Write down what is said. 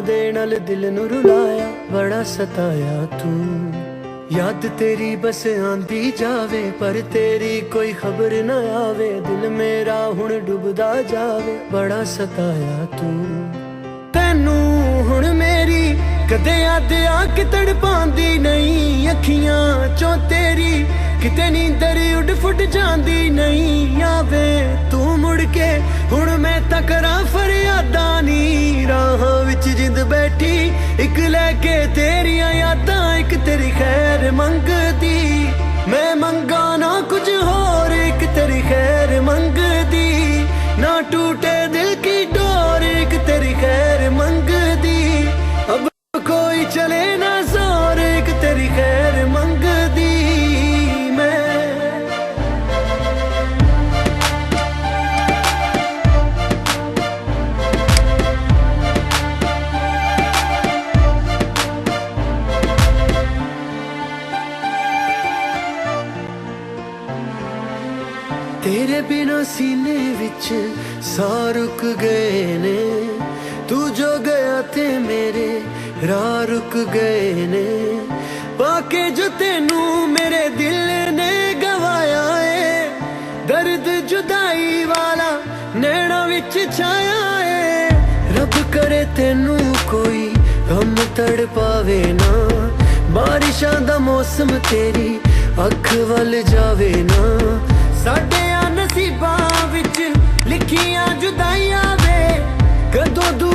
दे नाल दिल नू रुलाया, बड़ा सताया तू। याद तेरी बस आंदी जावे, पर तेरी कोई खबर न आवे। दिल मेरा हुण डुबदा जावे, बड़ा सताया तू। तैनू हुण मेरी कदे याद आके तड़पांदी नहीं। अखियां चों तेरी किते नींदर उड फुट जांदी नहीं। आवे तू मुड़ के हुण मैं तां करां फरियादां नी। राहां विच जिंद बैठी इक लैके तेरियां यादां, इक तेरी खैर मंगदी। मैं मंगा ना कुछ होर, इक तेरी खैर मंगदी। ना टूटे दिल की डोर, इक तेरी खैर मंगदी। अब कोई चले ना जोर, इक तेरी खैर मंगदी। तेरे बिना सीने विच साह रुक गए ने। तू जो गया ते मेरे राह रुक गए ने। पाके जो तेनू मेरे दिल ने गवाया है। दर्द जुदाई वाला नैना विच छाया है। रब करे तेनू कोई गम तड़ पावे ना। बारिशां दा मौसम तेरी अख वल जावे ना। साडे नसीबां विच लिखियां जुदाइयां वे, कदों